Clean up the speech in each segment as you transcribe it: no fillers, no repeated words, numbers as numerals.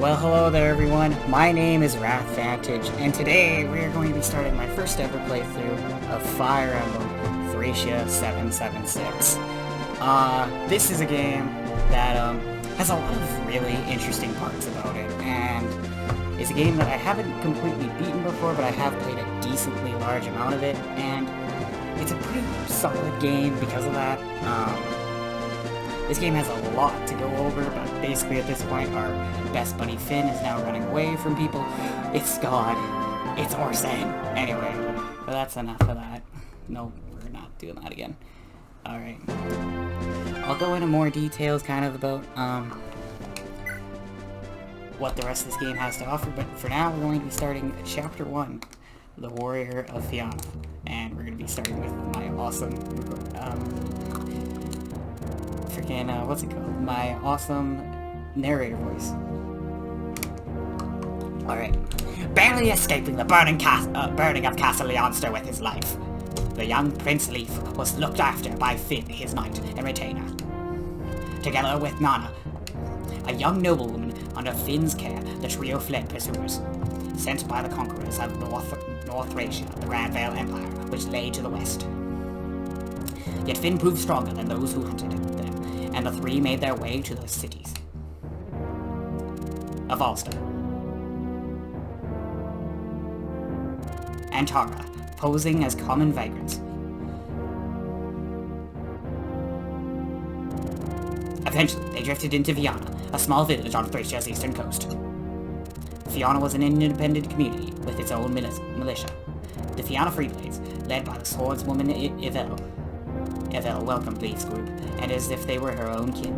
Well, hello there everyone, my name is Wrath Vantage, and today we are going to be starting my first ever playthrough of Fire Emblem Thracia 776. This is a game that has a lot of really interesting parts about it, and it's a game that I haven't completely beaten before, but I have played a decently large amount of it, and it's a pretty solid game because of that. This game has a lot to go over, but basically at this point our best buddy Finn is now running away from people. It's gone. It's Orsin. Anyway, but that's enough of that. No, we're not doing that again. Alright. I'll go into more details kind of about what the rest of this game has to offer, but for now we're going to be starting Chapter 1, The Warrior of Fianna. And we're going to be starting with my awesome what's it called? My awesome narrator voice. Alright. Barely escaping the burning of Castle Leonster with his life, the young Prince Leif was looked after by Finn, his knight and retainer. Together with Nanna, a young noblewoman under Finn's care, the trio fled pursuers, sent by the conquerors of North Thracia, the Grand Vale Empire, which lay to the west. Yet Finn proved stronger than those who hunted them, and the three made their way to the cities of Ulster and Tara, posing as common vagrants. Eventually, they drifted into Fianna, a small village on Thracia's eastern coast. Fianna was an independent community with its own militia, the Fianna Free Blades, led by the swordswoman Eyvel. Eyvel welcomed Leif's group, and as if they were her own kin.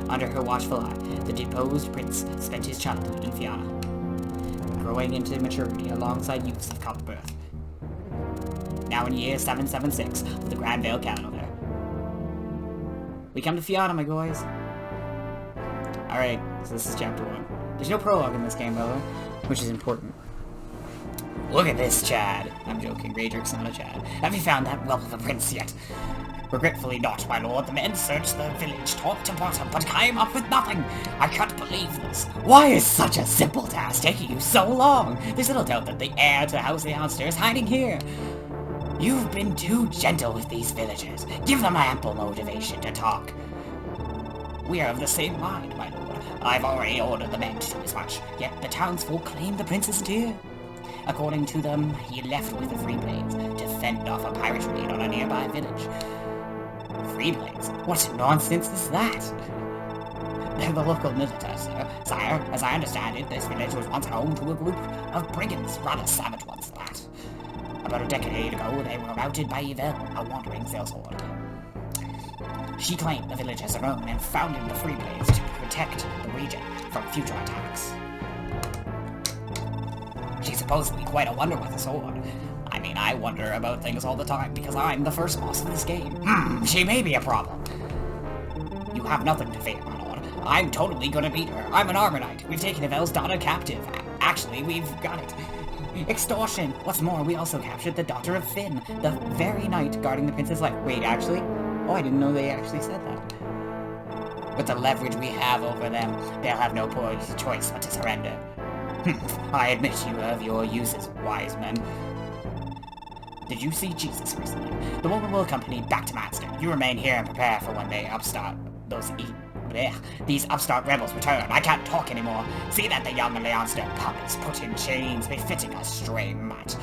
Under her watchful eye, the deposed prince spent his childhood in Fianna, growing into maturity alongside youths of common birth. Now in year 776 of the Grand Vale calendar, we come to Fianna, my boys. Alright, so this is chapter 1. There's no prologue in this game, by the way, which is important. Look at this, Chad. I'm joking, Raedric's not a Chad. Have you found that whelp of a prince yet? Regretfully not, my lord. The men searched the village top to bottom, but came up with nothing. I can't believe this. Why is such a simple task taking you so long? There's little doubt that the heir to House Leonster is hiding here. You've been too gentle with these villagers. Give them ample motivation to talk. We are of the same mind, my lord. I've already ordered the men to do as much, yet the townsfolk claim the prince isn't here. According to them, he left with the Free Blades to fend off a pirate raid on a nearby village. Free Blades? What nonsense is that? They're the local militia, sir. Sire, as I understand it, this village was once home to a group of brigands, rather savage ones at that. About a decade ago, they were routed by Eyvel, a wandering sellsword. She claimed the village as her own and founded the Free Blades to protect the region from future attacks. She's supposedly quite a wonder with a sword. I mean, I wonder about things all the time because I'm the first boss of this game. She may be a problem. You have nothing to fear, my lord. I'm totally gonna beat her. I'm an armor knight. We've taken Eyvel's daughter captive. Actually, we've got it. Extortion. What's more, we also captured the daughter of Finn, the very knight guarding the prince's life. Wait, actually? Oh, I didn't know they actually said that. With the leverage we have over them, they'll have no choice but to surrender. I admit you have your uses, wise men. Did you see Jesus recently? The woman will accompany back to Manster. You remain here and prepare for when they these upstart rebels return. I can't talk anymore. See that the young Leonster pup is put in chains befitting a stray mutt.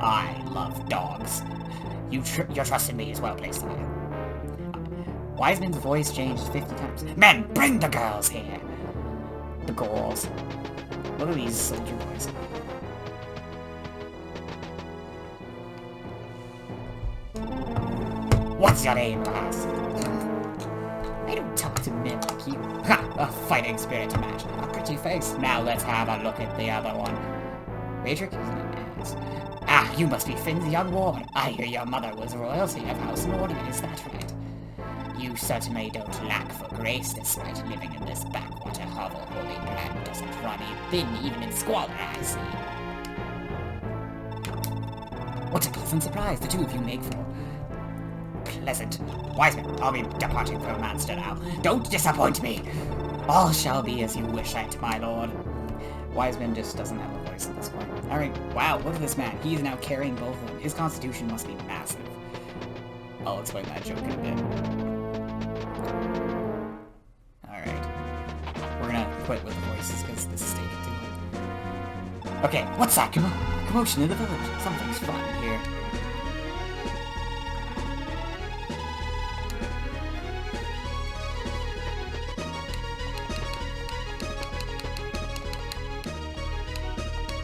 I love dogs. Your trust in me is well placed, sire. Wiseman's voice changed 50 times. Men, bring the girls here. The girls. Look at these soldier boys. What's your name, lass? I don't talk to men like you. Ha! A fighting spirit to match. A pretty face. Now let's have a look at the other one. Raedric is an ass. Ah, you must be Finn's young ward. I hear your mother was royalty of House Nordian, is that right? You certainly don't lack for grace despite living in this backwater hovel. Holy blood doesn't run thin even in squalor, I see. What a pleasant surprise the two of you make for. Pleasant. Wiseman, I'll be departing for Manster now. Don't disappoint me! All shall be as you wish it, my lord. Wiseman just doesn't have a voice at this point. Alright, wow, look at this man. He's now carrying both of them. His constitution must be massive. I'll explain that joke in a bit. Alright. We're gonna quit with the voices because this is taking too long. Okay, what's that? Commotion in the village. Something's fun here.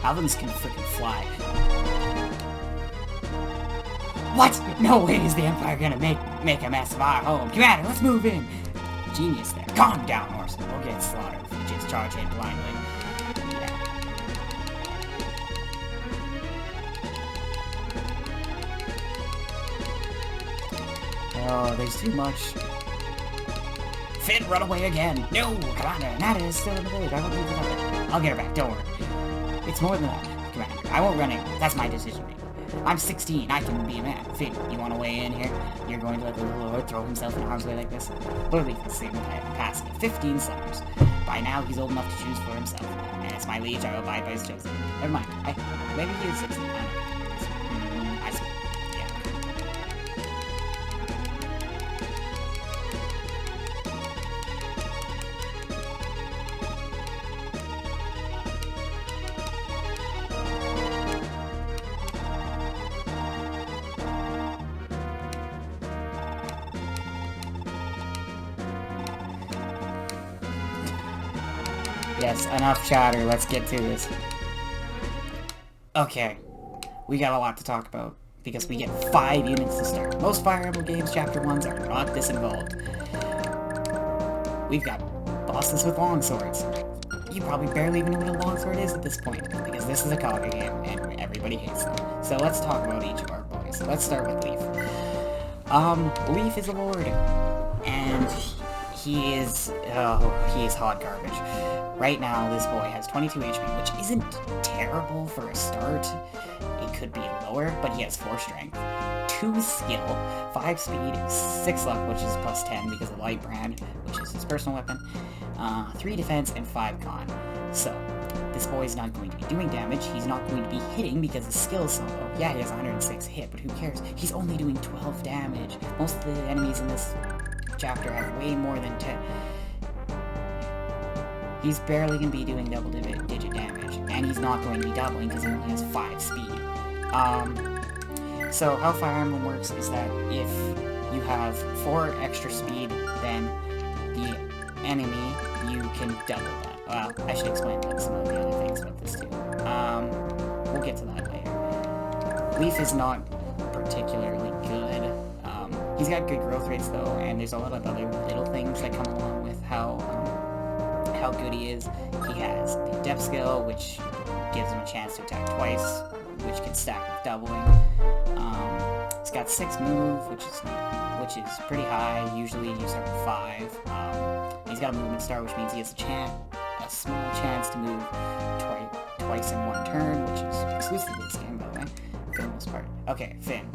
Alvins can freaking fly. What? No way is the Empire gonna make a mess of our home. Commander, let's move in. Genius there. Calm down, Orsin. We'll get slaughtered if we just charge in blindly. Yeah. Oh, there's too much. Finn, run away again. No, Commander, Nanna is still in the village. I won't leave without her. I'll get her back. Don't worry. It's more than that, Commander. I won't run in. That's my decision making. I'm 16. I can be a man. Finn, you want to weigh in here? You're going to let the little lord throw himself in harm's way like this? Lord Leif has the same capacity. 15 summers. By now, he's old enough to choose for himself. And as my liege, I will abide by his choice. Never mind. Maybe he is 16. I don't know. I see. Yeah. Yes, enough chatter, let's get to this. Okay, we got a lot to talk about, because we get 5 units to start. Most Fire Emblem games Chapter 1s are not this involved. We've got bosses with longswords. You probably barely even know what a longsword is at this point, because this is a Kaga game, and everybody hates them. So let's talk about each of our boys. Let's start with Leif. Leif is a lord, and he is hot garbage. Right now, this boy has 22 HP, which isn't terrible for a start. It could be lower, but he has 4 strength, 2 skill, 5 speed, 6 luck, which is plus 10 because of Light Brand, which is his personal weapon, 3 defense, and 5 con. So, this boy's not going to be doing damage. He's not going to be hitting because his skill is so low. Yeah, he has 106 hit, but who cares? He's only doing 12 damage. Most of the enemies in this chapter have way more than 10. He's barely going to be doing double-digit damage, and he's not going to be doubling because he only has 5 speed. So how Fire Emblem works is that if you have 4 extra speed, then the enemy, you can double that. Well, I should explain some of the other things about this too. We'll get to that later. Leif is not particularly good. He's got good growth rates though, and there's a lot of other little things that come along with how good he is. He has the depth skill, which gives him a chance to attack twice, which can stack with doubling. He's got 6 move, which is pretty high. Usually you start with 5. He's got a movement star, which means he has a small chance to move twice in 1 turn, which is exclusive to this game, by the way, for the most part. Okay, Finn.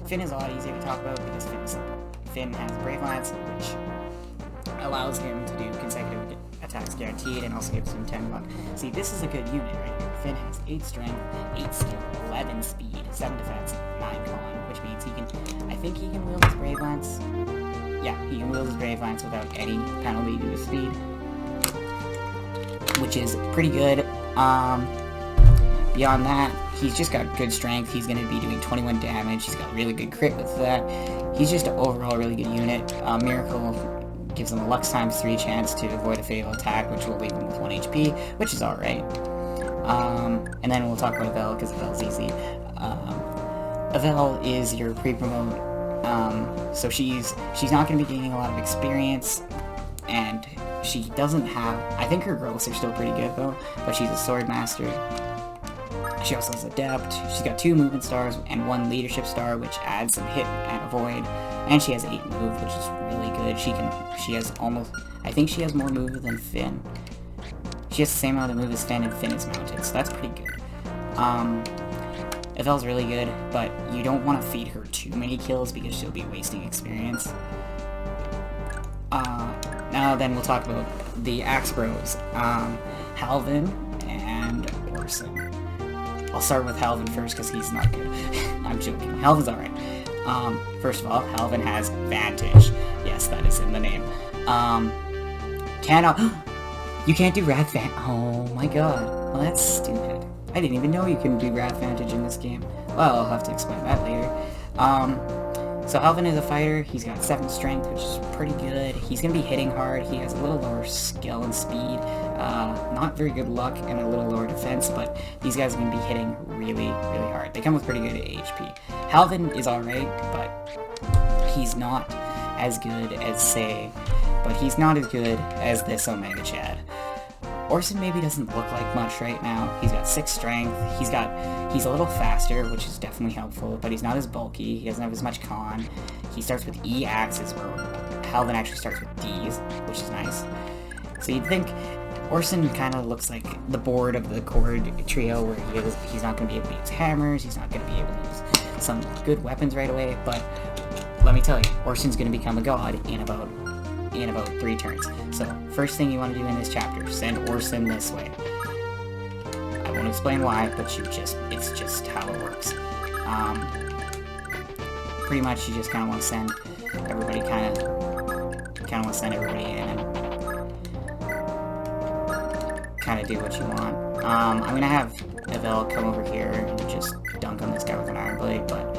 Finn is a lot easier to talk about because Finn is simple. Finn has Brave Lance, which allows him to do consecutive attacks guaranteed and also gives him 10 luck. See, this is a good unit right here. Finn has 8 strength, 8 skill, 11 speed, 7 defense, 9 con, which means I think he can wield his Brave Lance. Yeah, he can wield his Brave Lance without any penalty to his speed, which is pretty good. Beyond that, he's just got good strength. He's going to be doing 21 damage. He's got really good crit with that. He's just an overall really good unit. Miracle gives him a Lux times 3 chance to avoid a fatal attack, which will leave him with 1 HP, which is alright. And then we'll talk about Eyvel, because Eyvel's easy. Eyvel is your pre-promote, so she's not going to be gaining a lot of experience, and she doesn't have, I think her growths are still pretty good though, but she's a sword master. She also has Adept. She's got 2 movement stars and 1 leadership star, which adds some hit and avoid. And she has 8 move, which is really good. She has almost, I think she has more move than Finn. She has the same amount of move as Finn, and Finn is mounted, so that's pretty good. Eyvel's really good, but you don't want to feed her too many kills because she'll be wasting experience. Now then we'll talk about the Axe Bros. Halvin and Orsin. I'll start with Halvin first because he's not good. I'm joking. Halvin's alright. First of all, Halvin has Vantage. Yes, that is in the name. You can't do Wrath Vantage. Oh my god. Well, that's stupid. I didn't even know you can do Wrath Vantage in this game. Well, I'll have to explain that later. So Halvin is a fighter. He's got 7 strength, which is pretty good. He's going to be hitting hard. He has a little lower skill and speed. Not very good luck and a little lower defense, but these guys are going to be hitting really, really hard. They come with pretty good HP. Halvin is alright, but he's not as good as, he's not as good as this Omega Chad. Orsin maybe doesn't look like much right now. He's got 6 strength. He's a little faster, which is definitely helpful, but he's not as bulky. He doesn't have as much con. He starts with E axes, where Halvin actually starts with D's, which is nice. So you'd think Orsin kind of looks like the board of the chord trio, where he's not going to be able to use hammers. He's not going to be able to use some good weapons right away. But let me tell you, Orsin's going to become a god in about 3 turns. So, first thing you want to do in this chapter, send Orsin this way. I won't explain why, but it's just how it works. Pretty much you just kind of want to send everybody in and kind of do what you want. I'm going to have Eyvel come over here and just dunk on this guy with an Iron Blade, but...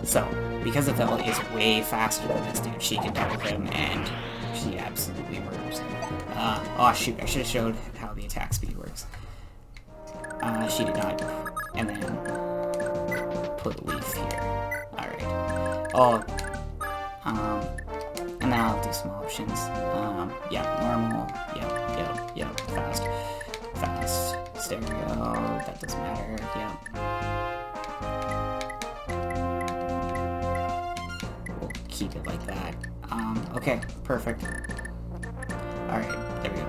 So, because Eyvel is way faster than this dude, she can double him, and she absolutely murders him. Oh shoot, I should have showed how the attack speed works. She did not. And then, put Leif here. Alright. And then I'll do some options. Yeah, normal, yep, fast, stereo, that doesn't matter, yep. Keep it like that. Okay, perfect. Alright, there we go.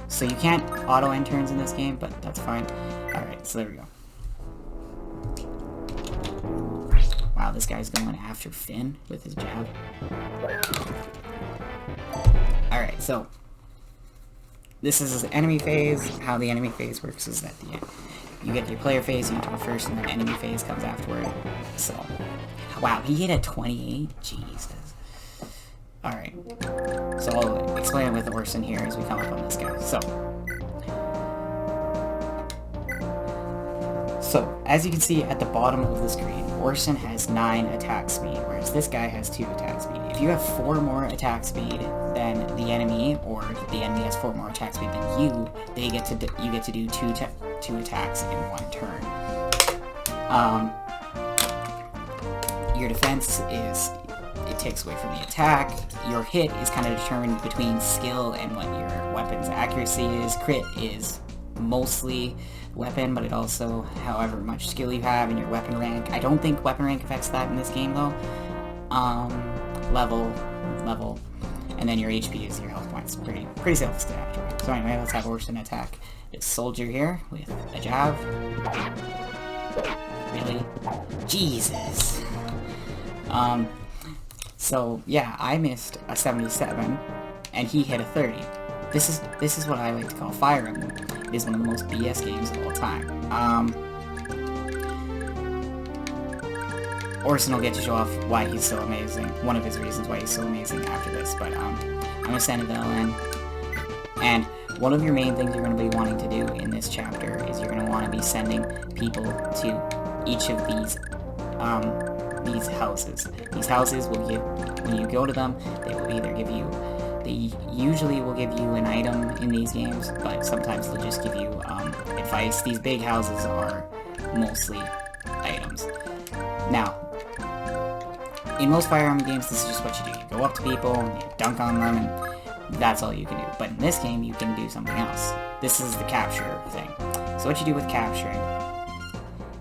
So you can't auto-end turns in this game, but that's fine. Alright, so there we go. Wow, this guy's going after Finn with his jab. Alright, so this is his enemy phase. How the enemy phase works is that you get your player phase, you go first, and then enemy phase comes afterward. So, wow, he hit a 28? Jesus. Alright. So I'll explain it with Orsin here as we come up on this guy. So, as you can see at the bottom of the screen, Orsin has 9 attack speed, whereas this guy has 2 attack speed. If you have 4 more attack speed than the enemy, or the enemy has 4 more attack speed than you, you get to do 2 attacks in 1 turn. Your defense is, it takes away from the attack. Your hit is kind of determined between skill and what your weapon's accuracy is. Crit is mostly weapon, but it also, however much skill you have in your weapon rank. I don't think weapon rank affects that in this game though. Level, and then your HP is your health points. Pretty self-explanatory. So anyway, let's have Orsin attack this soldier here with a jab. Really? Jesus. So yeah, I missed a 77, and he hit a 30. This is what I like to call Fire Emblem. It is one of the most BS games of all time. Orsin will get to show off why he's so amazing. One of his reasons why he's so amazing after this, but I'm gonna send Eyvel in. And one of your main things you're gonna be wanting to do in this chapter is you're gonna want to be sending people to each of these houses. These houses will give, when you go to them, they will either give you, they usually will give you an item in these games, but sometimes they'll just give you advice. These big houses are mostly items. Now, in most Fire Emblem games, this is just what you do. You go up to people, and you dunk on them, and that's all you can do. But in this game, you can do something else. This is the capture thing. So what you do with capturing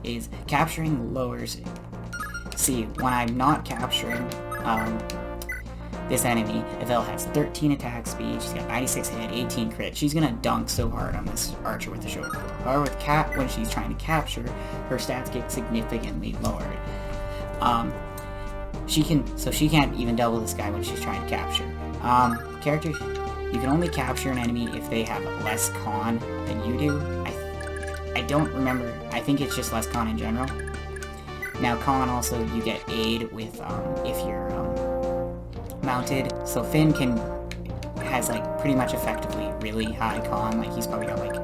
is capturing lowers. See, when I'm not capturing this enemy, Eyvel has 13 attack speed, she's got 96 hit, 18 crit. She's gonna dunk so hard on this archer with the shoulder. However, with Cat, when she's trying to capture, her stats get significantly lowered. she can't even double this guy when she's trying to capture. Characters, you can only capture an enemy if they have less con than you do. I don't remember. I think it's just less con in general. Now, con also, you get aid with, if you're, mounted. So Finn has, like, pretty much effectively really high con. Like, he's probably got, like,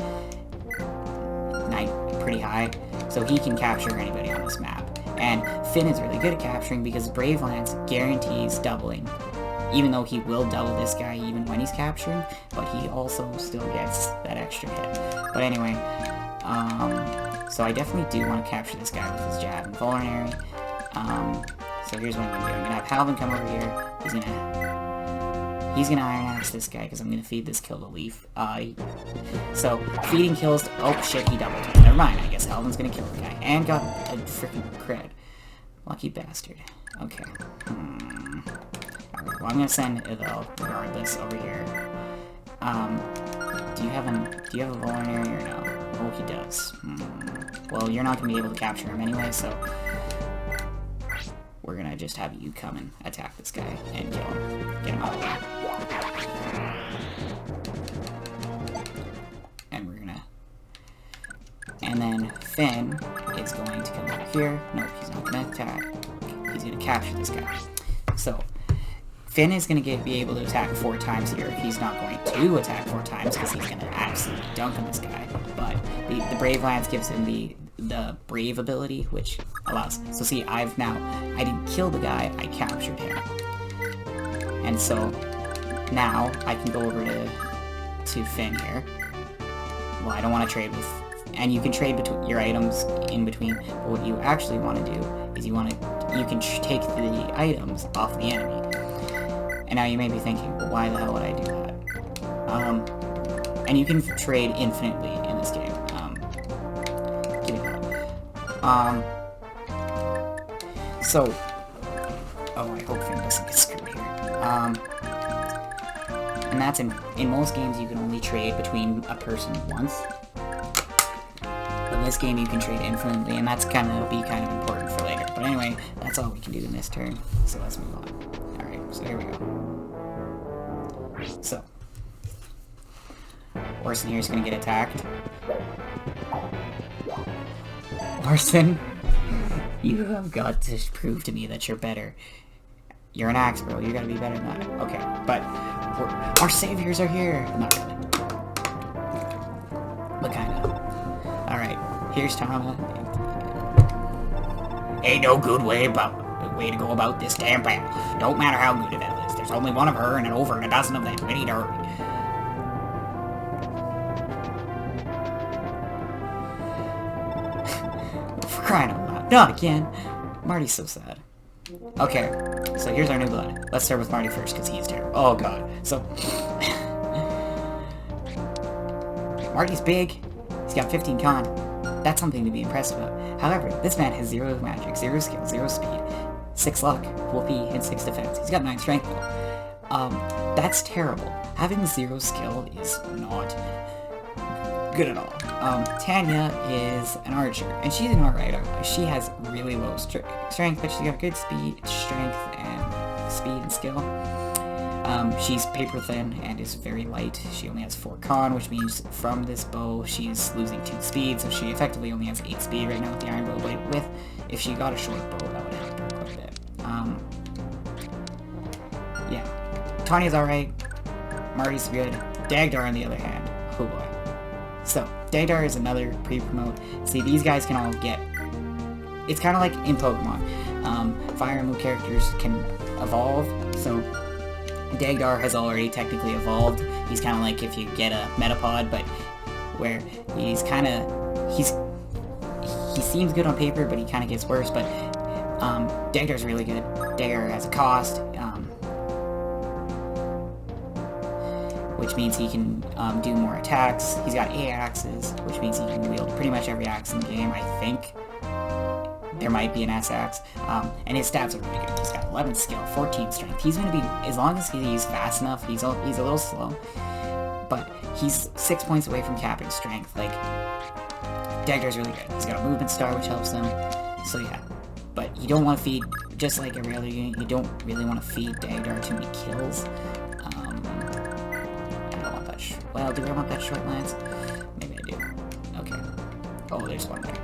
pretty high. So he can capture anybody on this map. And Finn is really good at capturing because Brave Lance guarantees doubling. Even though he will double this guy even when he's capturing, but he also still gets that extra hit. But anyway, so I definitely do want to capture this guy with his jab and vulnerary. So here's what I'm gonna do. I'm gonna have Halvin come over here. He's gonna Iron Axe this guy because I'm gonna feed this kill to Leif. So feeding kills. Oh shit, he doubled. Never mind. I guess Halvin's gonna kill the guy and got a freaking crit. Lucky bastard. Okay. Well, I'm gonna send Eyvel regardless over here. Do you have a vulnerary or no? Oh, he does. Well, you're not gonna be able to capture him anyway, so we're gonna just have you come and attack this guy and kill him. Get him out of the way. And we're gonna... And then Finn is going to come over here. Nope, he's not gonna attack. He's gonna capture this guy. So Finn is going to be able to attack 4 times here. He's not going to attack 4 times because he's going to absolutely dunk on this guy. But the Brave Lance gives him the Brave ability, which allows... So see, I didn't kill the guy, I captured him. And so now I can go over to Finn here. Well, I don't want to trade with... And you can trade between your items in between. But what you actually want to do is you can take the items off the enemy. And now you may be thinking, well, why the hell would I do that? And you can trade infinitely in this game. Give me that. So, oh, I hope Finn doesn't get screwed here. And that's in most games you can only trade between a person once. But in this game you can trade infinitely, and that's kind of important for later. But anyway, that's all we can do in this turn. So let's move on. So here we go. So, Orsin here is going to get attacked. Orsin, you have got to prove to me that you're better. You're an axe, bro. You gotta be better than that. Okay, but our saviors are here. Not really. But kind of. Alright, here's Tama. Ain't no good way to go about this damn battle. Don't matter how good Eyvel is. There's only one of her and over and a dozen of them. We need to hurry. For crying out loud. Not again. Marty's so sad. Okay, so here's our new blood. Let's start with Marty first, because he's terrible. Oh god. So... Marty's big. He's got 15 con. That's something to be impressed about. However, this man has 0 magic, 0 skill, 0 speed, 6 luck, whoopee, and 6 defense. He's got 9 strength though. That's terrible. Having 0 skill is not good at all. Tanya is an archer, and she's an alright archer. She has really low strength, but she's got good speed, strength, and skill. She's paper thin and is very light. She only has 4 con, which means from this bow she's losing 2 speed, so she effectively only has 8 speed right now with the iron bow blade. If she got a short bow, that would help her quite a bit. Yeah. Tanya's alright. Marty's good. Dagdar, on the other hand, oh boy. So, Dagdar is another pre-promote. See, these guys can all get... It's kind of like in Pokemon. Fire Emblem characters can evolve, so... Dagdar has already technically evolved. He's kind of like if you get a Metapod, but where he's kind of... He seems good on paper, but he kind of gets worse, but Dagdar's really good. Dagdar has a cost, which means he can do more attacks. He's got 8 axes, which means he can wield pretty much every axe in the game, I think. There might be an S-axe, and his stats are really good. He's got 11 skill, 14 strength. He's going to be, as long as he's fast enough, he's a little slow, but he's 6 points away from capping strength. Like, Dagdar's really good. He's got a movement star, which helps him, so yeah. But you don't want to feed, just like every other unit, you don't really want to feed Dagdar too many kills. I don't want that well, do I want that short lance? Maybe I do. Okay. Oh, there's one there.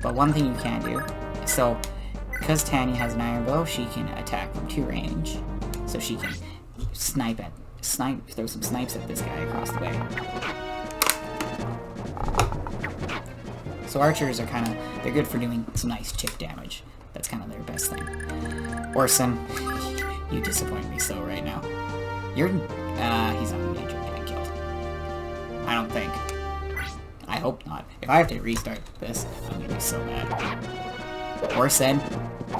But one thing you can do, so, because Tanya has an iron bow, she can attack from 2 range. So she can throw some snipes at this guy across the way. So archers are kind of, they're good for doing some nice chip damage. That's kind of their best thing. Orsin, you disappoint me so right now. He's not in danger of getting killed. I don't think. I hope not. If I have to restart this, I'm gonna be so mad. Orsin,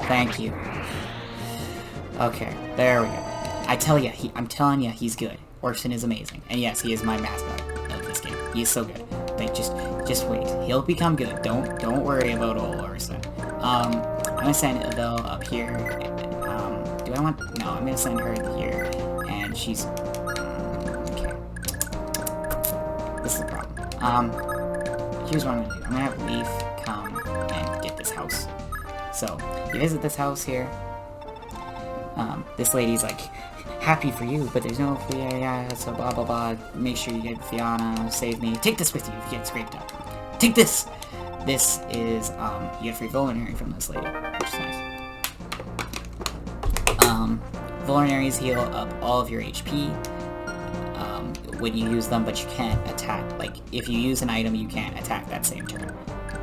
thank you. Okay, there we go. I'm telling you, he's good. Orsin is amazing. And yes, he is my mascot of this game. He is so good. But just wait. He'll become good. Don't worry about old Orsin. I'm gonna send Eyvel up here. Do I want... No, I'm gonna send her here. And she's... Okay. This is the problem. Here's what I'm gonna do. I'm gonna have Leif come and get this house. So, you visit this house here. This lady's like, happy for you, but there's no free area, so blah blah blah. Make sure you get Fianna, save me. Take this with you if you get scraped up. Take this! This is, you get free vulnerary from this lady, which is nice. Vulneraries heal up all of your HP when you use them, but you can't attack. Like, if you use an item, you can't attack that same turn.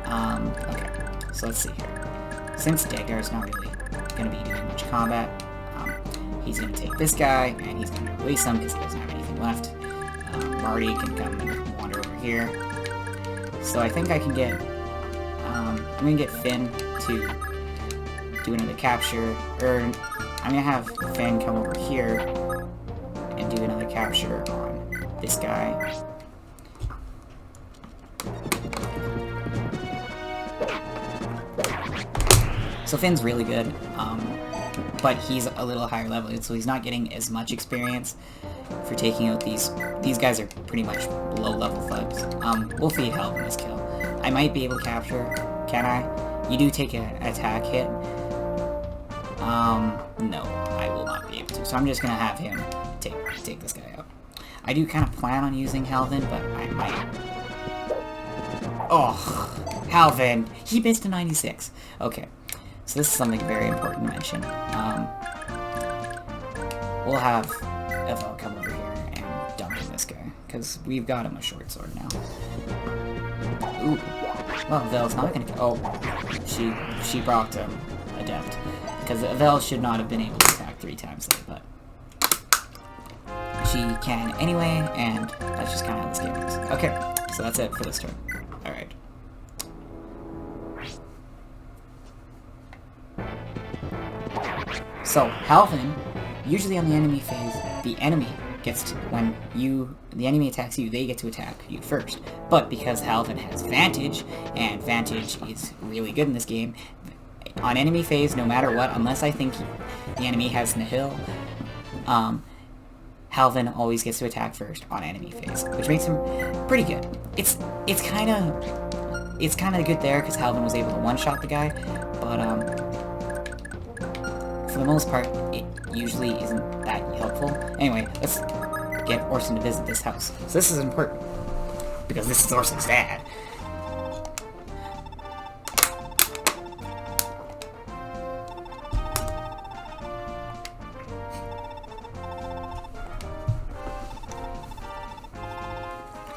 Okay, so let's see here. Since Dagdar's not really going to be doing much combat, he's going to take this guy, and he's going to release him because he doesn't have anything left. Marty can come and wander over here. So I think I can get... I'm going to get Finn to do another capture, or I'm going to have Finn come over here and do another capture on this guy. So Finn's really good, but he's a little higher level, so he's not getting as much experience for taking out these guys are pretty much low-level thugs. We'll feed help in this kill. I might be able to capture, can I? You do take an attack hit. No, I will not be able to, so I'm just gonna have him take this guy out. I do kind of plan on using Halvin, but I might... Oh, Halvin! He missed a 96. Okay. So this is something very important to mention. We'll have Eyvel come over here and dump in this guy, because we've got him a short sword now. Ooh. Well, Eyvel's not gonna... Oh, she brought him Adept, because Eyvel should not have been able to attack 3 times there, but she can anyway, and that's just kind of how this game is. Okay, so that's it for this turn. Alright. So, Halvin, usually on the enemy phase, the enemy gets to, when the enemy attacks you, they get to attack you first. But because Halvin has Vantage, and Vantage is really good in this game, on enemy phase, no matter what, unless I think the enemy has Nihil, Halvin always gets to attack first on enemy phase, which makes him pretty good. It's kind of good there because Halvin was able to one-shot the guy, but for the most part, it usually isn't that helpful. Anyway, let's get Orsin to visit this house. So this is important, because this is Orsin's dad.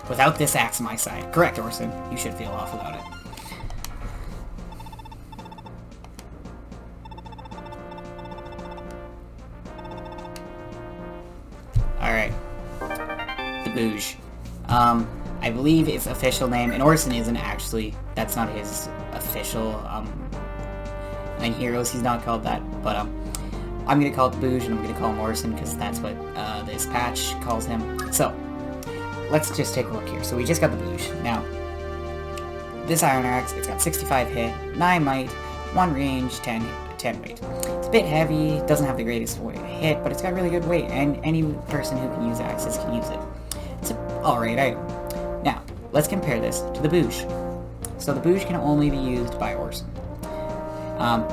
Without this axe on my side. Correct, Orsin. You should feel off without it. Alright. The Bouge. I believe its official name, and Orsin isn't actually, that's not his official, in Heroes he's not called that, but, I'm gonna call it the Bouge, and I'm gonna call him Orsin, because that's what, this patch calls him. So, let's just take a look here. So we just got the Bouge. Now, this Iron Axe, it's got 65 hit, 9 might, 1 range, 10 weight. It's a bit heavy, doesn't have the greatest hit, but it's got really good weight, and any person who can use axes can use it. It's an alright item. Now, let's compare this to the Bouge. So the Bouge can only be used by Orsin.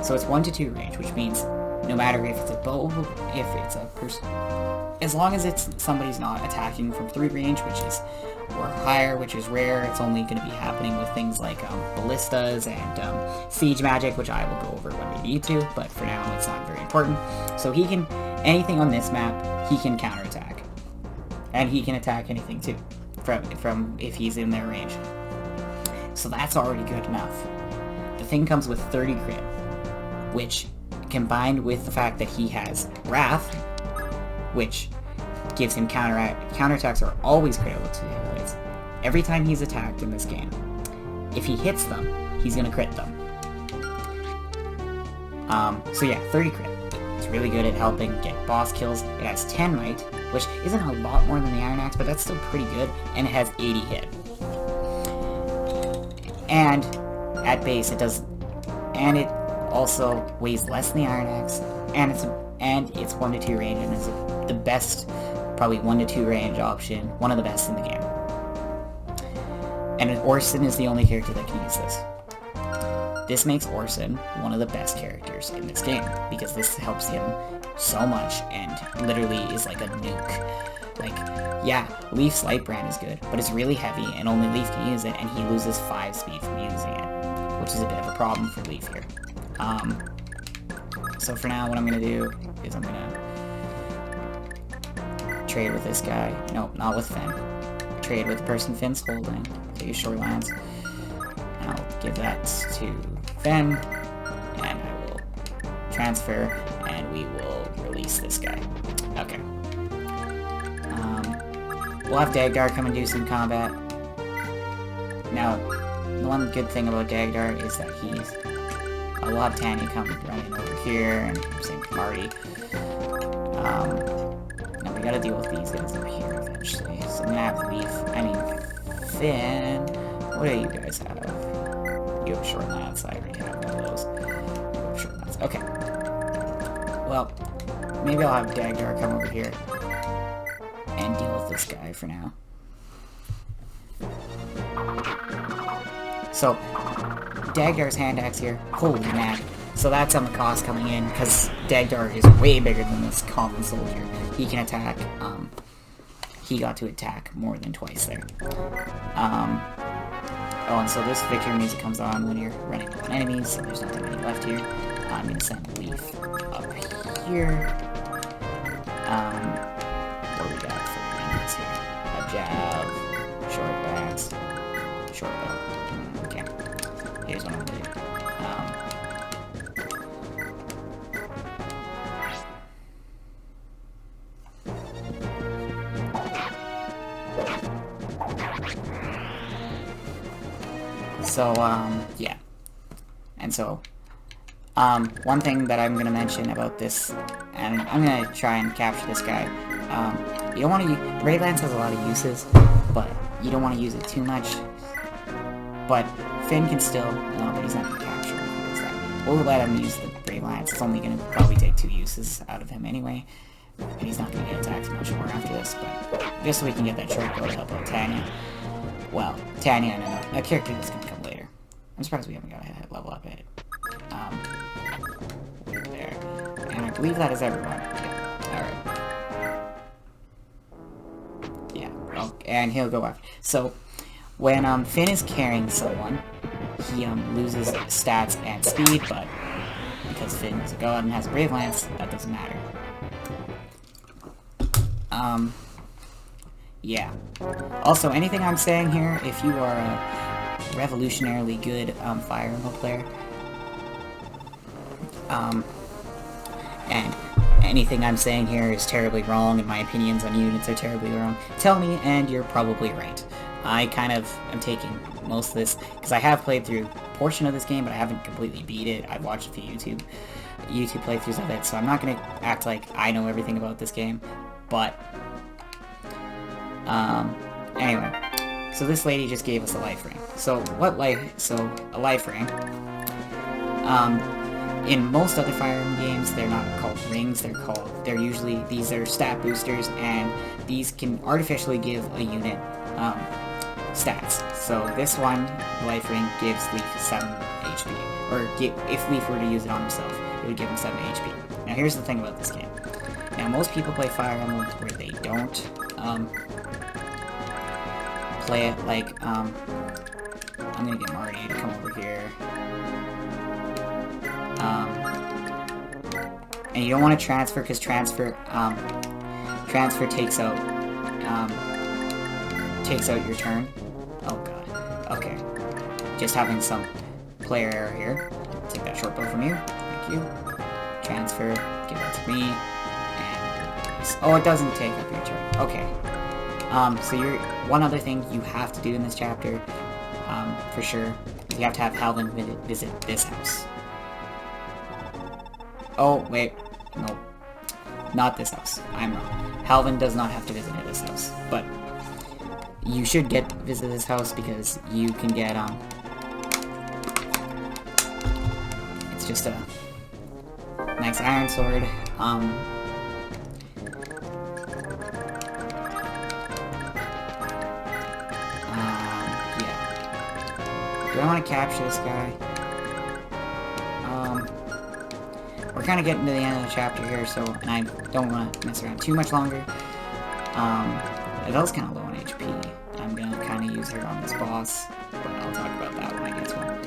So it's 1 to 2 range, which means no matter if it's a bow, if it's a person, as long as it's somebody's not attacking from 3 range, which is or higher, which is rare, it's only going to be happening with things like ballistas and siege magic, which I will go over when we need to, but for now it's not very important. So he can, anything on this map, he can counterattack. And he can attack anything too, from if he's in their range. So that's already good enough. The thing comes with 30 crit, which, combined with the fact that he has Wrath, which gives him counterattacks are always critical to hit plays. Every time he's attacked in this game, if he hits them, he's gonna crit them. So yeah, 30 crit. It's really good at helping get boss kills. It has 10 might, which isn't a lot more than the Iron Axe, but that's still pretty good, and it has 80 hit. And at base, it does, and it also weighs less than the Iron Axe, and it's 1 to 2 range, and is the best, probably 1 to 2 range option, one of the best in the game. And Orsin is the only character that can use this. This makes Orsin one of the best characters in this game, because this helps him so much, and literally is like a nuke. Like, yeah, Leif's light brand is good, but it's really heavy, and only Leif can use it, and he loses 5 speed from using it, which is a bit of a problem for Leif here. So for now, what I'm gonna do is I'm gonna trade with this guy. Nope, not with Finn. Trade with the person Finn's holding. Take his short lance. And I'll give that to Finn. And I will transfer, and we will release this guy. Okay. We'll have Dagdar come and do some combat. Now, the one good thing about Dagdar is that he's... we'll have Tanya come running over here, and same with Marty. Now we gotta deal with these guys up here eventually. So I'm gonna have Leif, Finn. What do you guys have? You have short lance. I already have one of those. You have short lance. Okay. Well, maybe I'll have Dagdar come over here and deal with this guy for now. So, Dagdar's hand axe here. Holy man. So that's on the cost coming in, because Dagdar is way bigger than this common soldier. He can attack, he got to attack more than twice there. Oh, and so this victory music comes on when you're running with enemies, so there's not that many left here. I'm gonna send Leif up here. What do we got for enemies here? A jab, short lance, short bow. Okay. Here's what I'm gonna do. So, yeah. And so, one thing that I'm gonna mention about this, and I'm gonna try and capture this guy, you don't want to, Ray Lance has a lot of uses, but you don't want to use it too much. But Finn can still, no, but he's not gonna capture him. What does that mean? We'll let him use the Ray Lance. It's only gonna probably take 2 uses out of him anyway, and he's not gonna get attacked much more after this, but just so we can get that short bow to help out Tanya. Well, Tanya and a character that's gonna come later. I'm surprised we haven't got a level up at it. There. And I believe that is everyone. Yeah. Alright. Yeah. Oh, and he'll go after. So, when Finn is carrying someone, he loses stats and speed, but because Finn is a god and has a Brave Lance, that doesn't matter. Yeah. Also, anything I'm saying here, if you are a revolutionarily good Fire Emblem player, and anything I'm saying here is terribly wrong, and my opinions on units are terribly wrong, tell me, and you're probably right. I kind of am taking most of this, because I have played through a portion of this game, but I haven't completely beat it. I've watched a few YouTube playthroughs of it, so I'm not going to act like I know everything about this game, but... anyway, so this lady just gave us a life ring. So a life ring, in most other Fire Emblem games, they're not called rings, they're usually, these are stat boosters, and these can artificially give a unit, stats. So this one, the life ring, gives Leif HP. Or if Leif were to use it on himself, it would give him 7 HP. Now here's the thing about this game. Now most people play Fire Emblem where they don't play it like, I'm gonna get Marty to come over here. And you don't want to transfer, because transfer takes out your turn. Oh god. Okay. Just having some player error here. Take that short bow from you. Thank you. Transfer. Give that to me. And oh, it doesn't take up your turn. Okay. So one other thing you have to do in this chapter, for sure, is you have to have Halvin visit this house. Oh, wait. No. Not this house. I'm wrong. Halvin does not have to visit this house. But you should visit this house because you can get, it's just a nice iron sword. Yeah. Do I want to capture this guy? We're kind of getting to the end of the chapter here, and I don't want to mess around too much longer. Eyvel's kind of low on HP. I'm going to kind of use her on this boss, but I'll talk about that when I get to him.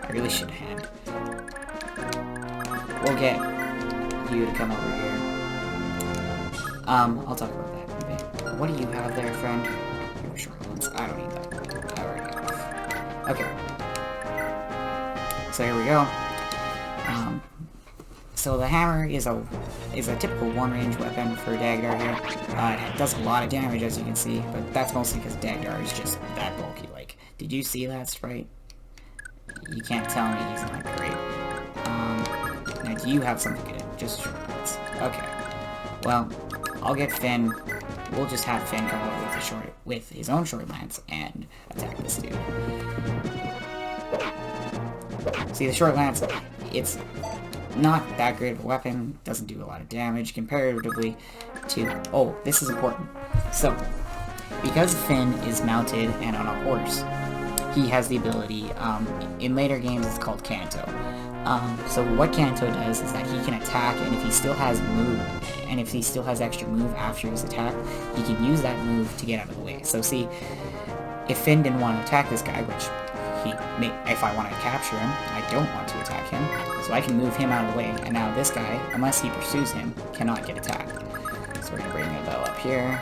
I really should have. We'll get you to come over here. I'll talk about that in a bit. What do you have there, friend? Your short ones. I don't need that. I already got off. Okay. So here we go. So the hammer is a typical one-range weapon for Dagdar here. It does a lot of damage, as you can see, but that's mostly because Dagdar is just that bulky. Like, did you see that sprite? You can't tell me he's not great. Now, do you have something good? Just short ones. Okay. Well, I'll get Finn. We'll just have Finn come over with his own short lance and attack this dude. See, the short lance, it's not that great of a weapon, doesn't do a lot of damage comparatively to... Oh, this is important. So, because Finn is mounted and on a horse, he has the ability, in later games it's called Canto. So what Canto does is that he can attack, and if he still has extra move after his attack, he can use that move to get out of the way. So see, if Finn didn't want to attack this guy, which if I want to capture him, I don't want to attack him, so I can move him out of the way, and now this guy, unless he pursues him, cannot get attacked. So we're going to bring Eyvel up here.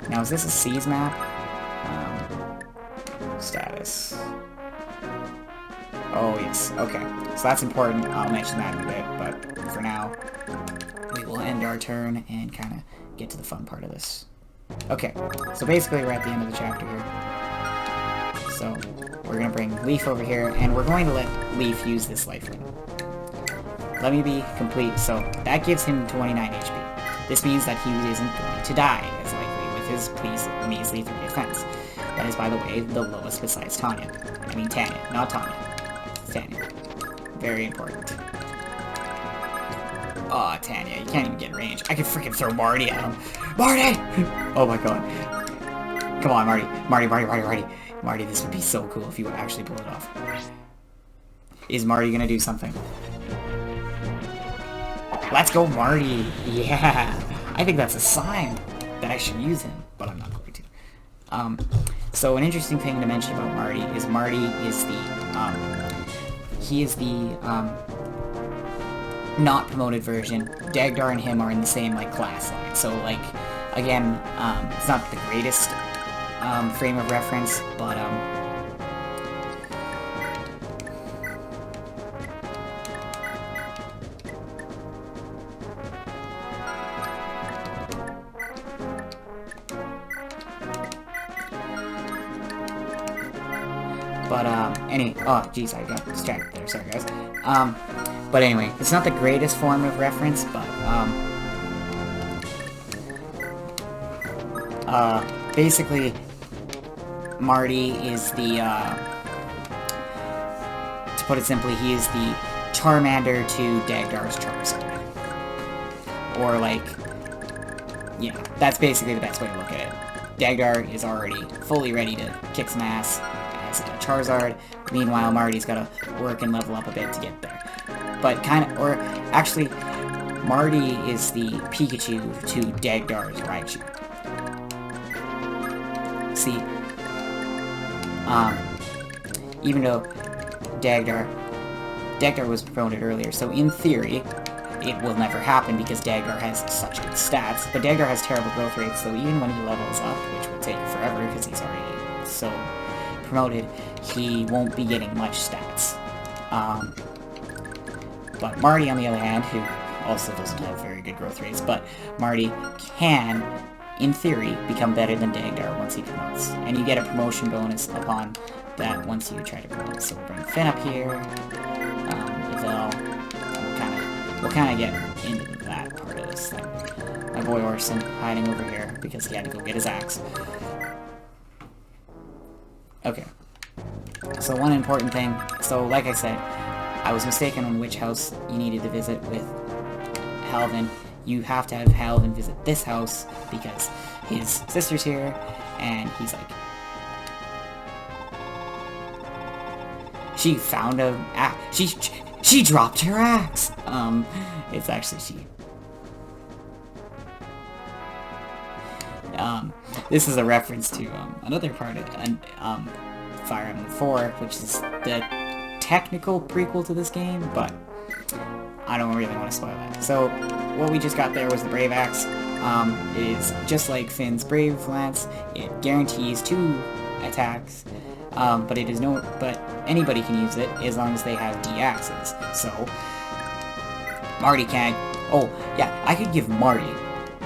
Now is this a Seas map? Status. Oh yes, okay. So that's important, I'll mention that in a bit, but for now, we will end our turn and kind of get to the fun part of this. Okay, so basically we're at the end of the chapter here. So, we're going to bring Leif over here, and we're going to let Leif use this life ring. Let me be complete. So, that gives him 29 HP. This means that he isn't going to die, as likely, with his measly 3 defense. That is, by the way, the lowest besides Tanya. I mean Tanya, not Tanya. Tanya. Very important. Aw, Tanya, you can't even get in range. I can freaking throw Marty at him. Marty! Oh my god. Come on, Marty. Marty, this would be so cool if you would actually pull it off. Is Marty gonna do something? Let's go, Marty! Yeah! I think that's a sign that I should use him, but I'm not going to. So an interesting thing to mention about Marty is he is the not promoted version. Dagdar and him are in the same, like, class line. So, like, again, it's not the greatest frame of reference, but oh jeez, I got distracted there, sorry guys. But anyway, it's not the greatest form of reference, but basically Marty is the, to put it simply, he is the Charmander to Dagdar's Charizard. Or, like, yeah, that's basically the best way to look at it. Dagdar is already fully ready to kick some ass as a Charizard. Meanwhile, Marty's gotta work and level up a bit to get there. But or actually, Marty is the Pikachu to Dagdar's Raichu. See, even though Dagdar was promoted earlier, so in theory, it will never happen because Dagdar has such good stats, but Dagdar has terrible growth rates, so even when he levels up, which will take forever because he's already so promoted, he won't be getting much stats. But Marty, on the other hand, who also doesn't have very good growth rates, but Marty can, in theory, become better than Dagdar once he promotes. And you get a promotion bonus upon that once you try to promote. So we'll bring Finn up here, Eyvel, we'll kind of get into that part of this thing. My boy Orsin hiding over here because he had to go get his axe. Okay. So one important thing, so like I said, I was mistaken on which house you needed to visit with Halvin. You have to have Halvin visit this house because his sister's here, and he's like, she found a axe. She dropped her axe. It's actually she. This is a reference to another part of Fire Emblem 4, which is the technical prequel to this game, but I don't really want to spoil that. So what we just got there was the Brave Axe. It is just like Finn's Brave Lance. It guarantees 2 attacks, but anybody can use it as long as they have D axes. So Marty can't. Oh yeah, I could give Marty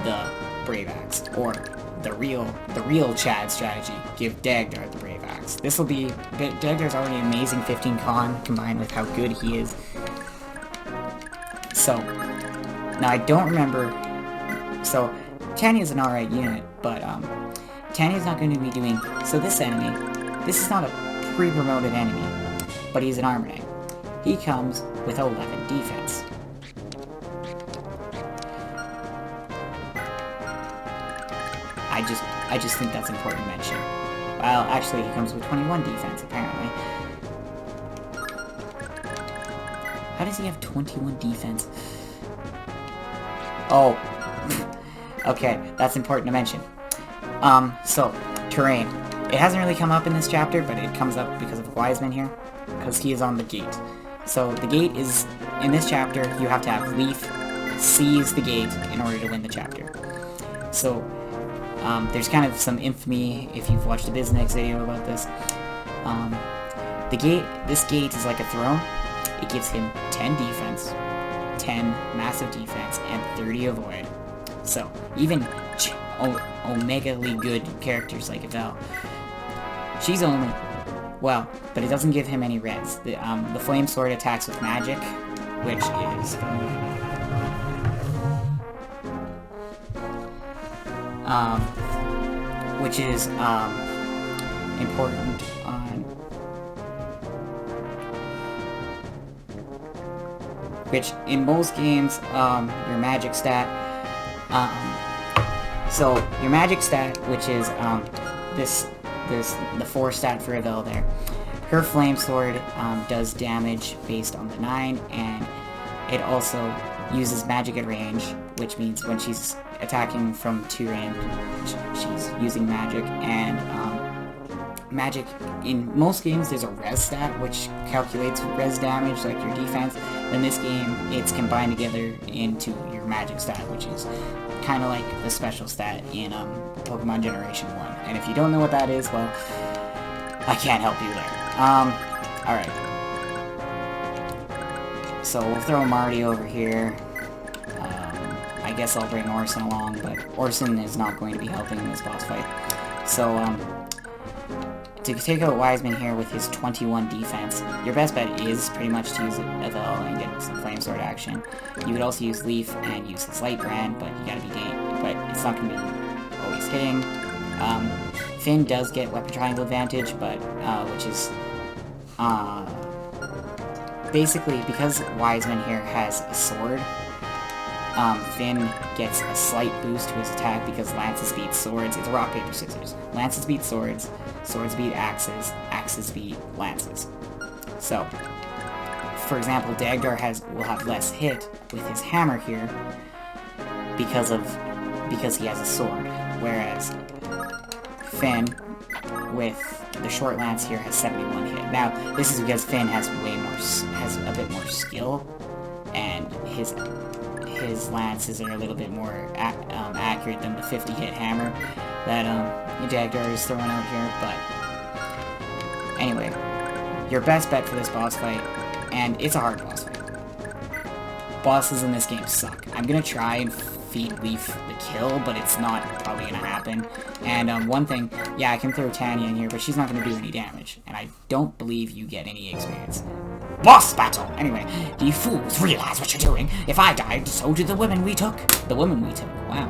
the Brave Axe, or the real Chad strategy. Give Dagdar the Brave Axe. This will be. Dagdar's already an amazing 15 con combined with how good he is. So now I don't remember. So Tanya's an alright unit, but Tanya's not going to be doing. So this enemy, this is not a pre-promoted enemy, but he's an Armor Knight. He comes with 11 defense. I just think that's important to mention. Well, actually, he comes with 21 defense, apparently. How does he have 21 defense? Oh. Okay, that's important to mention. So, terrain. It hasn't really come up in this chapter, but it comes up because of Wiseman here, because he is on the gate. So, the gate is, in this chapter, you have to have Leif seize the gate in order to win the chapter. So, there's kind of some infamy if you've watched the BizNex video about this. This gate is like a throne. It gives him 10 defense, 10 massive defense, and 30 avoid. So, even omega-ly good characters like Eyvel, she's only, well, but it doesn't give him any res. The Flame Sword attacks with magic, which is important on which in most games your magic stat so your magic stat, which is the 4 stat for Eyvel there, her Flame Sword does damage based on the 9, and it also uses magic at range, which means when she's attacking from 2 range, she's using magic, and magic, in most games there's a res stat which calculates res damage, like your defense. In this game, it's combined together into your magic stat, which is kind of like the special stat in Pokemon Generation 1. And if you don't know what that is, well, I can't help you there. Alright. So we'll throw Marty over here. I guess I'll bring Orsin along, but Orsin is not going to be helping in this boss fight. So, to take out Wiseman here with his 21 defense, your best bet is pretty much to use Eyvel and get some Flame Sword action. You would also use Leif and use his Light Brand, but you gotta be but it's not gonna be always hitting. Finn does get Weapon Triangle advantage, but, which is, basically, because Wiseman here has a sword, Finn gets a slight boost to his attack because lances beat swords. It's rock, paper, scissors. Lances beat swords, swords beat axes, axes beat lances. So, for example, Dagdar will have less hit with his hammer here because he has a sword, whereas Finn with the short lance here has 71 hit. Now, this is because Finn has a bit more skill, and his lances are a little bit more accurate than the 50 hit hammer that Dagdar is throwing out here. But anyway, your best bet for this boss fight, and it's a hard boss fight. Bosses in this game suck. I'm gonna try and feed Leif the kill, but it's not probably gonna happen. And one thing, yeah, I can throw Tanya in here, but she's not gonna do any damage, and I don't believe you get any experience. Boss battle! Anyway, do you fools realize what you're doing? If I died, so do the women we took. The women we took. Wow.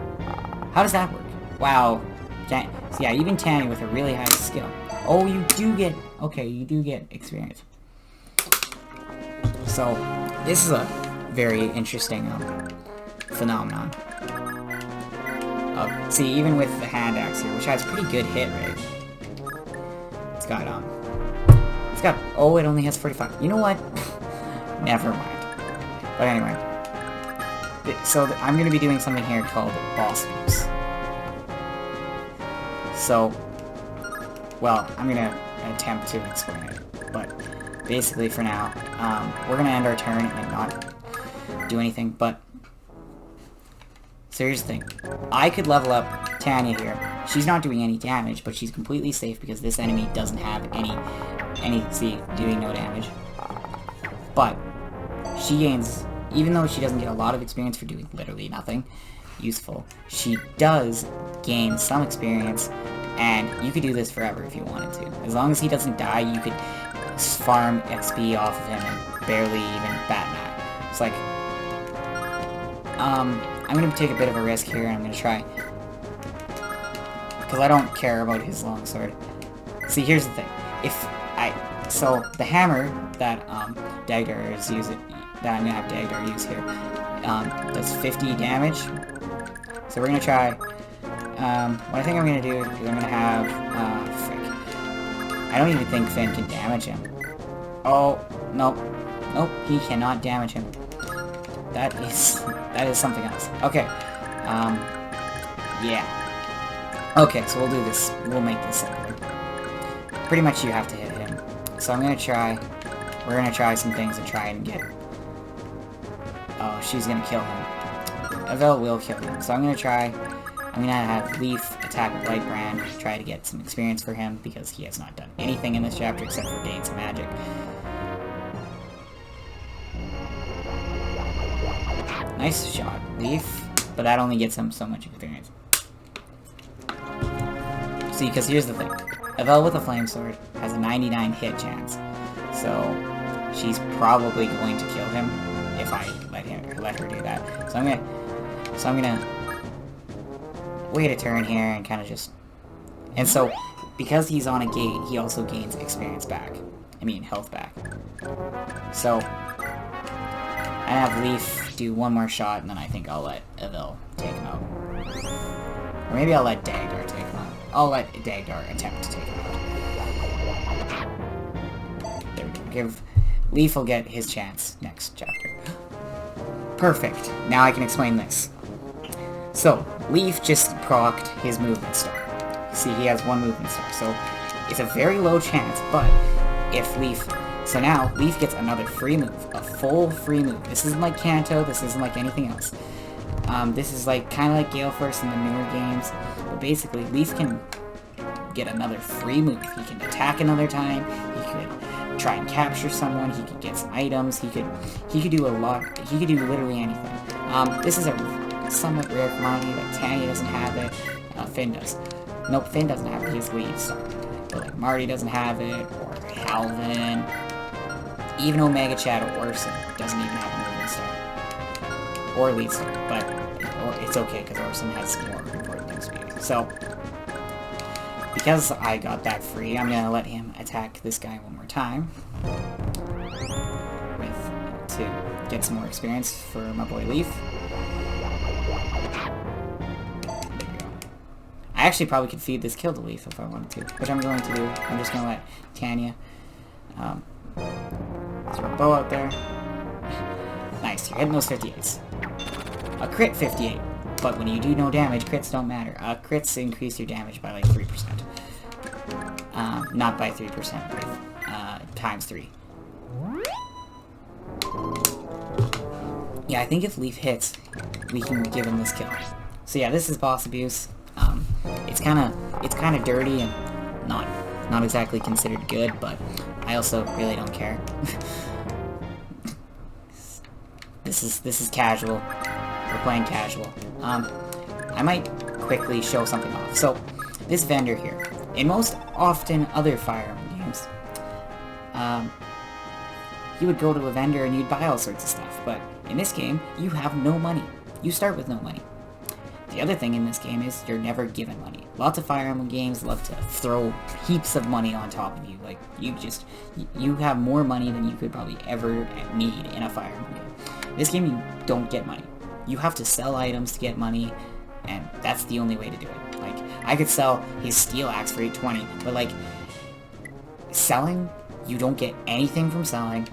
How does that work? Wow. So yeah, even Tanya with a really high skill. Oh, you do get... Okay, you do get experience. So, this is a very interesting phenomenon. See, even with the hand axe here, which has pretty good hit rate. It's got, oh, it only has 45. You know what? Never mind. But anyway. So, I'm going to be doing something here called boss moves. So, well, I'm going to attempt to explain it. But, basically, for now, we're going to end our turn and not do anything, but... So here's the thing. I could level up Tanya here. She's not doing any damage, but she's completely safe because this enemy doesn't have any, see, doing no damage. But, she gains, even though she doesn't get a lot of experience for doing literally nothing useful, she does gain some experience, and you could do this forever if you wanted to. As long as he doesn't die, you could farm XP off of him and barely even bat an eye. It's like, I'm gonna take a bit of a risk here, and I'm gonna try. Because I don't care about his longsword. See, here's the thing. So, the hammer that, Dagdar is using, that I'm gonna have Dagdar use here, does 50 damage. So we're gonna try, what I think I'm gonna do is I'm gonna have, frick. I don't even think Finn can damage him. Oh, nope. Nope, he cannot damage him. That is something else. Okay. Yeah. Okay, so we'll do this. We'll make this simpler. Pretty much you have to hit him. So we're gonna try some things and try and get... Oh, she's gonna kill him. Eyvel will kill him. So I'm gonna have Leif attack with Light Brand, try to get some experience for him, because he has not done anything in this chapter except for gain some magic. Nice shot, Leif, but that only gets him so much experience. See, because here's the thing. Eyvel with a flame sword has a 99 hit chance, so she's probably going to kill him if I let her do that. So I'm gonna wait a turn here and kind of just... And so, because he's on a gate, he also gains experience back. I mean, health back. So, I have Leif do one more shot, and then I think I'll let Eyvel take him out. Or maybe I'll let Dagdar take him out. I'll let Dagdar attempt to take him out. There we go. Leif will get his chance next chapter. Perfect. Now I can explain this. So, Leif just procced his movement star. See, he has one movement star, so it's a very low chance, but if Leif... So now, Leif gets another free move, a full free move. This isn't like Kanto, this isn't like anything else. This is like kind of like Gale Force in the newer games, but basically, Leif can get another free move. He can attack another time, he could try and capture someone, he could get some items, he could do a lot, he could do literally anything. This is a somewhat rare commodity, like Tanya doesn't have it, Finn does. Nope, Finn doesn't have it, he has Leif, so. But like, Marty doesn't have it, or Halvin, even Omega Chad or Orsin doesn't even have a movement star. Or lead star, but it's okay, because Orsin has more important things to do. So, because I got that free, I'm gonna let him attack this guy one more time. To get some more experience for my boy Leif. I actually probably could feed this kill to Leif if I wanted to, which I'm going to do. I'm just going to let Tanya throw a bow out there. Nice, you're hitting those 58s. A crit 58, but when you do no damage, crits don't matter. Crits increase your damage by like 3%. Not by 3%, but times 3. Yeah, I think if Leif hits, we can give him this kill. So yeah, this is boss abuse. It's kind of dirty and not exactly considered good, but I also really don't care. This is casual. We're playing casual. I might quickly show something off. So this vendor here, in most often other Fire Emblem games, you would go to a vendor and you'd buy all sorts of stuff, but in this game, you have no money. You start with no money. The other thing in this game is you're never given money. Lots of Fire Emblem games love to throw heaps of money on top of you. Like, you have more money than you could probably ever need in a Fire Emblem game. This game, you don't get money. You have to sell items to get money, and that's the only way to do it. Like, I could sell his steel axe for 820, but like, selling, you don't get anything from selling,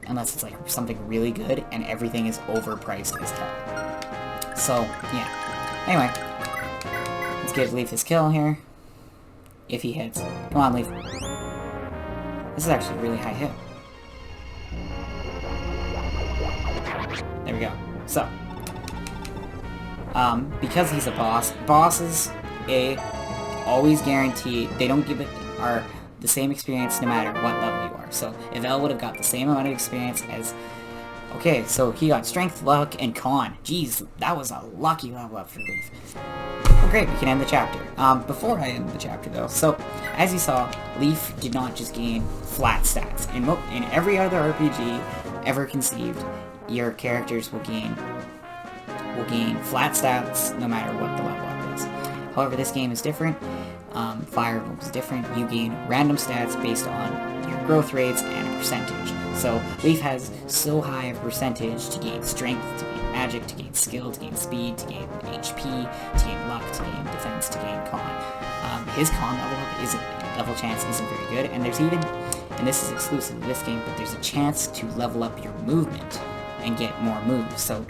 unless it's like something really good, and everything is overpriced as hell. So, yeah. Anyway, let's give Leif this kill here. If he hits. Come on, Leif. This is actually a really high hit. There we go. So, because he's a boss, bosses, always guarantee, they don't give it the same experience no matter what level you are. So, Eyvel would have got the same amount of experience as... Okay, so he got Strength, Luck, and Con. Jeez, that was a lucky level up for Leif. Well, great, we can end the chapter. Before I end the chapter, though, so, as you saw, Leif did not just gain flat stats. In every other RPG ever conceived, your characters will gain flat stats no matter what the level up is. However, this game is different. Fire Emblem is different. You gain random stats based on your growth rates and a percentage. So, Leif has so high a percentage to gain strength, to gain magic, to gain skill, to gain speed, to gain HP, to gain luck, to gain defense, to gain con. His con level chance isn't very good, and there's even, and this is exclusive to this game, but there's a chance to level up your movement and get more moves. So,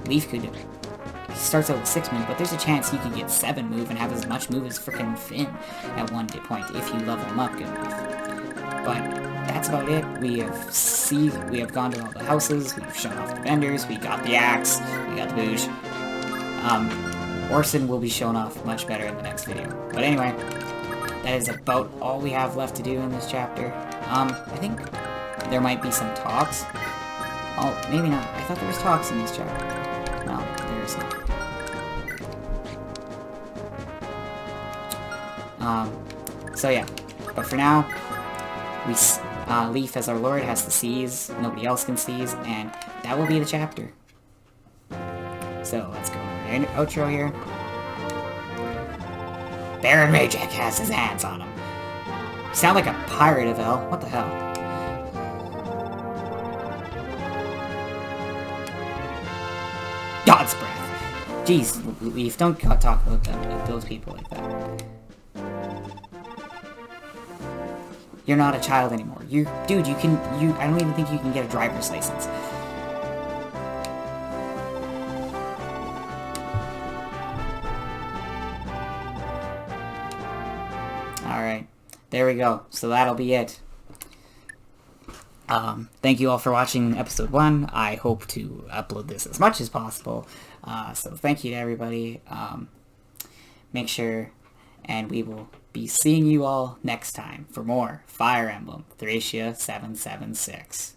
Leif could... He starts out with 6 move, but there's a chance he could get 7 move and have as much move as frickin' Finn at one point if you level him up good enough. But that's about it. We have gone to all the houses, we've shown off the vendors, we got the axe, we got the booge. Orsin will be shown off much better in the next video. But anyway, that is about all we have left to do in this chapter. I think there might be some talks. Oh, maybe not. I thought there was talks in this chapter. No, there is not. So yeah, but for now, Leif as our lord has to seize, nobody else can seize, and that will be the chapter. So let's go over the outro here. Baron Rajek has his hands on him. You sound like a pirate, Eyvel. What the hell? God's breath. Jeez, Leif, don't talk about those people like that. You're not a child anymore. Dude, I don't even think you can get a driver's license. Alright, there we go. So that'll be it. Thank you all for watching episode 1. I hope to upload this as much as possible. So thank you to everybody. Make sure, and we will be seeing you all next time for more Fire Emblem Thracia 776.